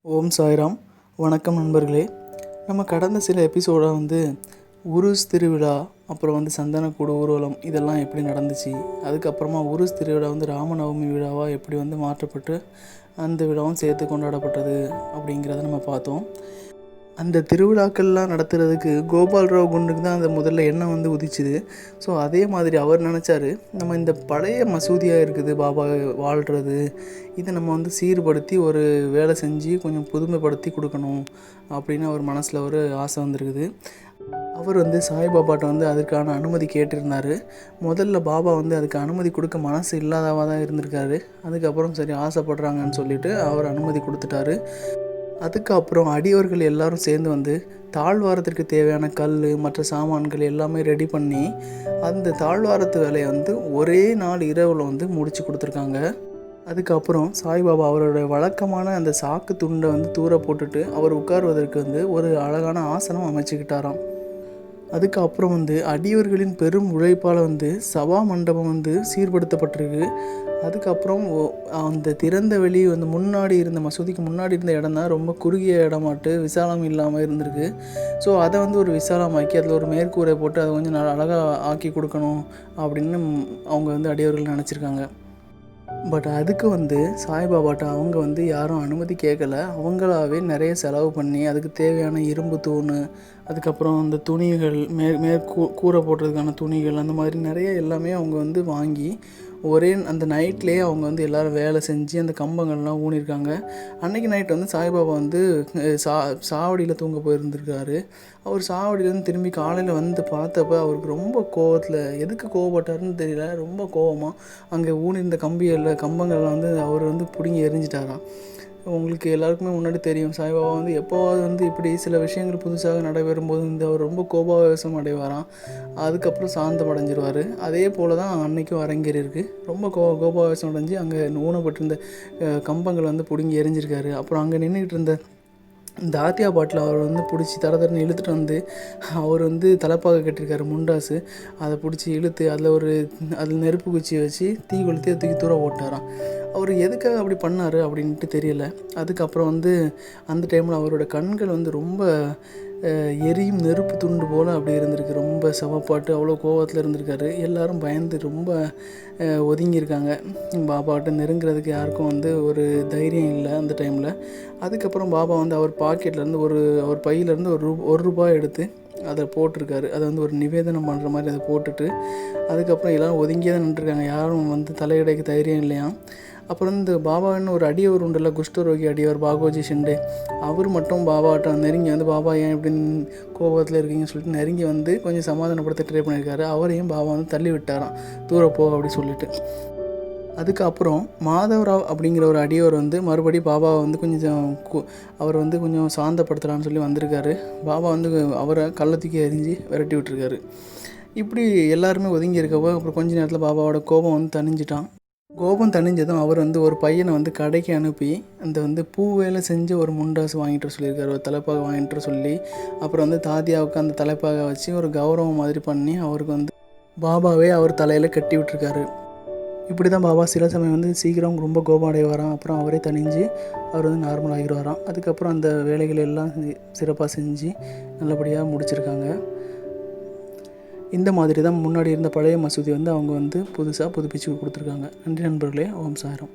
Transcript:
ஓம் சாய்ராம். வணக்கம் நண்பர்களே. நம்ம கடந்த சில எபிசோடாக உருஸ் திருவிழா, அப்புறம் சந்தனக்கூடு ஊர்வலம் இதெல்லாம் எப்படி நடந்துச்சு, அதுக்கப்புறமா உருஸ் திருவிழா ராமநவமி விழாவாக எப்படி மாற்றப்பட்டு அந்த விழாவும் சேர்த்து கொண்டாடப்பட்டது அப்படிங்கிறத நம்ம பார்த்தோம். அந்த திருவிழாக்கள்லாம் நடத்துகிறதுக்கு கோபால்ராவ் குண்டுக்கு தான் அந்த முதல்ல எண்ணம் உதிச்சுது. ஸோ அதே மாதிரி அவர் நினச்சாரு, நம்ம இந்த பழைய மசூதியாக இருக்குது பாபா வாழ்கிறது, இதை நம்ம சீர்படுத்தி ஒரு வேலை செஞ்சு கொஞ்சம் புதுமைப்படுத்தி கொடுக்கணும் அப்படின்னு அவர் மனசில் ஒரு ஆசை வந்திருக்குது. அவர் சாய்பாபாட்ட அதுக்கான அனுமதி கேட்டிருந்தார். முதல்ல பாபா அதுக்கு அனுமதி கொடுக்க மனசு இல்லாதவா தான் இருந்திருக்காரு. அதுக்கப்புறம் சரி ஆசைப்படுறாங்கன்னு சொல்லிட்டு அவர் அனுமதி கொடுத்துட்டாரு. அதுக்கப்புறம் அடியவர்கள் எல்லோரும் சேர்ந்து தாழ்வாரத்திற்கு தேவையான கல் மற்ற சாமான்கள் எல்லாமே ரெடி பண்ணி அந்த தாழ்வாரத்து வேலையை ஒரே நாள் இரவில் முடிச்சு கொடுத்துருக்காங்க. அதுக்கப்புறம் சாய்பாபா அவரோட வழக்கமான அந்த சாக்கு துண்டை தூர போட்டுட்டு அவர் உட்காருவதற்கு ஒரு அழகான ஆசனம் அமைச்சுக்கிட்டாராம். அதுக்கப்புறம் அடியவர்களின் பெரும் உழைப்பால் சபா மண்டபம் சீர்படுத்தப்பட்டிருக்கு. அதுக்கப்புறம் அந்த திறந்த வெளி முன்னாடி இருந்த மசூதிக்கு முன்னாடி இருந்த இடம் தான் ரொம்ப குறுகிய இடமாட்டு விசாலம் இல்லாமல் இருந்திருக்கு. ஸோ அதை ஒரு விசாலமாக்கி அதில் ஒரு மேற்கூரை போட்டு அதை கொஞ்சம் அழகாக ஆக்கி கொடுக்கணும் அப்படின்னு அவங்க அடியவர்கள் நினச்சிருக்காங்க. பட் அதுக்கு சாய்பாபாட்ட அவங்க யாரும் அனுமதி கேட்கலை. அவங்களாவே நிறைய செலவு பண்ணி அதுக்கு தேவையான இரும்பு தூண், அதுக்கப்புறம் அந்த துணிகள் கூரை போடுறதுக்கான துணிகள், அந்த மாதிரி நிறைய எல்லாமே அவங்க வாங்கி ஒரே அந்த நைட்லேயே அவங்க எல்லோரும் வேலை செஞ்சு அந்த கம்பங்கள்லாம் ஊனியிருக்காங்க. அன்றைக்கி நைட் சாய்பாபா சாவடியில் தூங்க போயிருந்திருக்காரு. அவர் சாவடியிலேருந்து திரும்பி காலையில் பார்த்தப்ப அவருக்கு ரொம்ப கோவத்தில், எதுக்கு கோவப்பட்டாருன்னு தெரியல, ரொம்ப கோவமாக அங்கே ஊனிருந்த கம்பங்கள்லாம் அவர் பிடுங்கி எரிஞ்சிட்டாராம். உங்களுக்கு எல்லாருக்குமே முன்னாடி தெரியும், சாய்பாபா எப்போவாது இப்படி சில விஷயங்கள் புதுசாக நடைபெறும்போது அவர் ரொம்ப கோபாவேசம் அடைவாராம். அதுக்கப்புறம் சாந்தம் அடைஞ்சிருவார். அதே போல் தான் அன்றைக்கும் அரங்கேறியிருக்கு. ரொம்ப கோபாவேசம் அடைஞ்சு அங்கே ஊனப்பட்டிருந்த கம்பங்கள் பிடுங்கி எரிஞ்சிருக்காரு. அப்புறம் அங்கே நின்றுக்கிட்டு இருந்த தாத்தியா பாட்டில் அவர் பிடிச்சி தரன்னு இழுத்துட்டு அவர் தலைப்பாக கட்டியிருக்காரு முண்டாசு, அதை பிடிச்சி இழுத்து அதில் நெருப்பு குச்சி வச்சு தீ கொளுத்தி அதை தூக்கி தூர ஓட்டாராம். அவர் எதுக்காக அப்படி பண்ணார் அப்படின்ட்டு தெரியல. அதுக்கப்புறம் அந்த டைமில் அவரோட கண்கள் ரொம்ப எரியும் நெருப்பு துண்டு போல் அப்படி இருந்திருக்கு. ரொம்ப சவப்பாட்டு அவ்வளோ கோவத்தில் இருந்திருக்காரு. எல்லோரும் பயந்து ரொம்ப ஒதுங்கியிருக்காங்க. பாபாட்ட நெருங்கிறதுக்கு யாருக்கும் ஒரு தைரியம் இல்லை அந்த டைமில். அதுக்கப்புறம் பாபா அவர் பாக்கெட்லேருந்து அவர் பையிலேருந்து ஒரு ரூபாய் எடுத்து அதை போட்டிருக்காரு. அதை ஒரு நிவேதனம் பண்ணுற மாதிரி அதை போட்டுட்டு அதுக்கப்புறம் எல்லோரும் ஒதுங்கியே தான் நின்றுருக்காங்க. யாரும் தலையிடைக்கு தைரியம் இல்லையா. அப்புறம் இந்த பாபான்னு ஒரு அடியவர் உண்டுல்ல, குஷ்டரோகி அடியவர் பாகோஜி ஷிண்டே, அவர் மட்டும் பாபாட்ட நெருங்கி பாபா ஏன் இப்படின்னு கோபத்தில் இருக்கீங்கன்னு சொல்லிட்டு நெருங்கி கொஞ்சம் சமாதானப்படுத்த ட்ரை பண்ணியிருக்காரு. அவரையும் பாபா தள்ளி விட்டாராம், தூரப்போ அப்படி சொல்லிட்டு. அதுக்கப்புறம் மாதவராவ் அப்படிங்கிற ஒரு அடியவர் மறுபடியும் பாபாவை கொஞ்சம் அவர் கொஞ்சம் சாந்தப்படுத்தலான்னு சொல்லி வந்திருக்காரு. பாபா அவரை கள்ளத்துக்கி எரிஞ்சு விரட்டி விட்டுருக்காரு. இப்படி எல்லாருமே ஒதுங்கி இருக்கப்போ அப்புறம் கொஞ்ச நேரத்தில் பாபாவோட கோபம் தணிஞ்சிட்டான். கோபம் தணிஞ்சதும் அவர் ஒரு பையனை கடைக்கு அனுப்பி அந்த பூ வேலை செஞ்ச ஒரு முண்டாசு வாங்கிட்டு சொல்லியிருக்காரு, ஒரு தலைப்பாக வாங்கிட்டு சொல்லி, அப்புறம் தாதியாவுக்கு அந்த தலைப்பாக வச்சு ஒரு கௌரவம் மாதிரி பண்ணி அவருக்கு பாபாவே அவர் தலையில் கட்டி விட்டுருக்காரு. இப்படி தான் பாபா சில சமயம் சீக்கிரம் ரொம்ப கோபம் அடைவாராம். அப்புறம் அவரே தணிஞ்சு அவர் நார்மல் ஆகிடுவாராம். அதுக்கப்புறம் அந்த வேலைகள் எல்லாம் சிறப்பாக செஞ்சு நல்லபடியாக முடிச்சிருக்காங்க. இந்த மாதிரி தான் முன்னாடி இருந்த பழைய மசூதி அவங்க புதுசாக புதுப்பிச்சு கொடுத்துருக்காங்க. நன்றி நண்பர்களே. ஓம் சாய்ராம்.